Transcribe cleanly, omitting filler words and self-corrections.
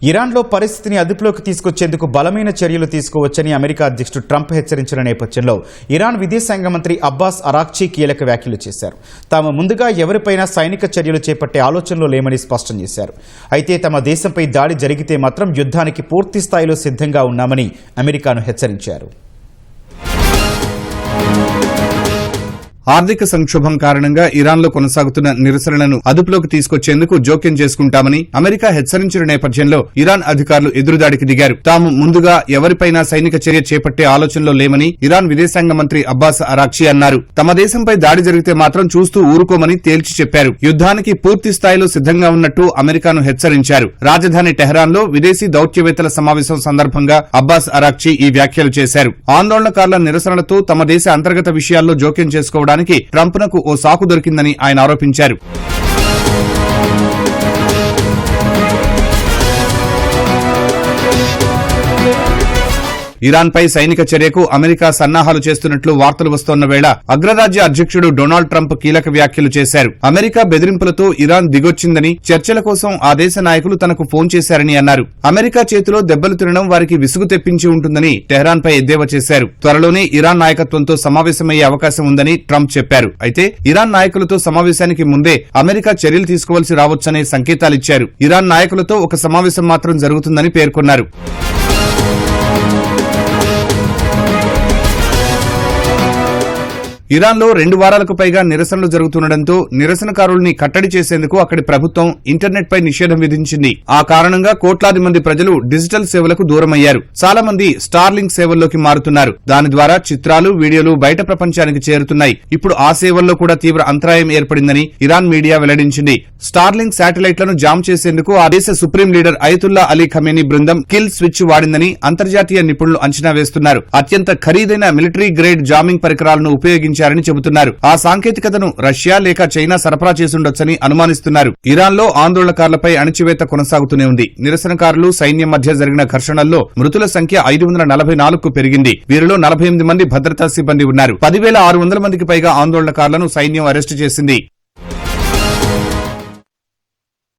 ఇరాన్లో పరిస్థితిని అదుపులోకి తీసుకొచ్చేందుకు బలమైన చర్యలు తీసుకోవచ్చని అమెరికా అధ్యక్షుడు ట్రంప్ హెచ్చరించిన నేపథ్యంలో ఇరాన్ విదేశాంగ మంత్రి అబ్బాస్ అరాక్చీ కీలక వ్యాఖ్యలు చేశారు. తాము ముందుగా ఎవరిపైనా సైనిక చర్యలు చేపట్టే ఆలోచనలో లేమని స్పష్టం చేశారు. అయితే తమ దేశంపై దాడి జరిగితే మాత్రం యుద్ధానికి పూర్తి స్థాయిలో సిద్ధంగా ఉన్నామని అమెరికాను హెచ్చరించారు. ఆర్థిక సంక్షోభం కారణంగా ఇరాన్లో కొనసాగుతున్న నిరసనలను అదుపులోకి తీసుకొచ్చేందుకు జోక్యం చేసుకుంటామని అమెరికా హెచ్చరించిన నేపథ్యంలో ఇరాన్ అధికారులు ఎదురుదాడికి దిగారు. తాము ముందుగా ఎవరిపైనా సైనిక చర్య చేపట్టే ఆలోచనలో లేమని ఇరాన్ విదేశాంగ మంత్రి అబ్బాస్ అరాక్చీ అన్నారు. తమ దేశంపై దాడి జరిగితే మాత్రం చూస్తూ ఊరుకోమని తేల్చి చెప్పారు. యుద్ధానికి పూర్తి స్థాయిలో సిద్ధంగా ఉన్నట్టు అమెరికాను హెచ్చరించారు. రాజధాని టెహరాన్లో విదేశీ దౌత్యవేత్తల సమావేశం సందర్భంగా అబ్బాస్ అరాక్చీ ఈ వ్యాఖ్యలు చేశారు. ఆందోళనకారుల నిరసనలతో తమ దేశ అంతర్గత విషయాల్లో జోక్యం చేసుకోవడానికి ట్రంప్నకు ఓ సాకు దొరికిందని ఆయన ఆరోపించారు. ఇరాన్పై సైనిక చర్యకు అమెరికా సన్నాహాలు చేస్తున్నట్లు వార్తలు వస్తోన్న వేళ అగ్రరాజ్య అధ్యక్షుడు డొనాల్డ్ ట్రంప్ కీలక వ్యాఖ్యలు చేశారు. అమెరికా బెదిరింపులతో ఇరాన్ దిగొచ్చిందని, చర్చల కోసం ఆ దేశ నాయకులు తనకు ఫోన్ చేశారని అన్నారు. అమెరికా చేతిలో దెబ్బలు తినడం వారికి విసుగు తెప్పించి ఉంటుందని టెహరాన్పై ఎద్దేవా చేశారు. త్వరలోనే ఇరాన్ నాయకత్వంతో సమావేశమయ్యే అవకాశం ఉందని ట్రంప్ చెప్పారు. అయితే ఇరాన్ నాయకులతో సమావేశానికి ముందే అమెరికా చర్యలు తీసుకోవాల్సి రావచ్చనే సంకేతాలిచ్చారు. ఇరాన్ నాయకులతో ఒక సమావేశం మాత్రం జరుగుతుందని పేర్కొన్నారు. ఇరాన్లో 2 వారాలకు పైగా నిరసనలు జరుగుతుండటంతో నిరసనకారుల్ని కట్టడి చేసేందుకు అక్కడి ప్రభుత్వం ఇంటర్నెట్పై నిషేధం విధించింది. ఆ కారణంగా కోట్లాది మంది ప్రజలు డిజిటల్ సేవలకు దూరమయ్యారు. చాలా మంది స్టార్లింక్ సేవల్లోకి మారుతున్నారు. దాని ద్వారా చిత్రాలు, వీడియోలు బయట ప్రపంచానికి చేరుతున్నాయి. ఇప్పుడు ఆ సేవల్లో కూడా తీవ్ర అంతరాయం ఏర్పడిందని ఇరాన్ మీడియా వెల్లడించింది. స్టార్లింక్ శాటిలైట్లను జామ్ చేసేందుకు ఆ దేశ supreme leader Ayatollah Ali Khamenei బృందం కిల్ స్విచ్ వాడిందని అంతర్జాతీయ నిపుణులు అంచనా వేస్తున్నారు. అత్యంత ఖరీదైన మిలిటరీ గ్రేడ్ జామింగ్ పరికరాలను ఉపయోగించారని చెబుతున్నారు. ఆ సాంకేతికతను రష్యా లేక చైనా సరఫరా చేసుండొచ్చని అనుమానిస్తున్నారు. ఇరాన్లో ఆందోళనకారులపై అణచివేత కొనసాగుతూనే ఉంది. నిరసనకారులు, సైన్యం మధ్య జరిగిన ఘర్షణల్లో మృతుల సంఖ్య 544కు పెరిగింది. వీరిలో 48 మంది భద్రతా సిబ్బంది ఉన్నారు. 10,600 మందికి పైగా ఆందోళనకారులను సైన్యం అరెస్టు చేసింది.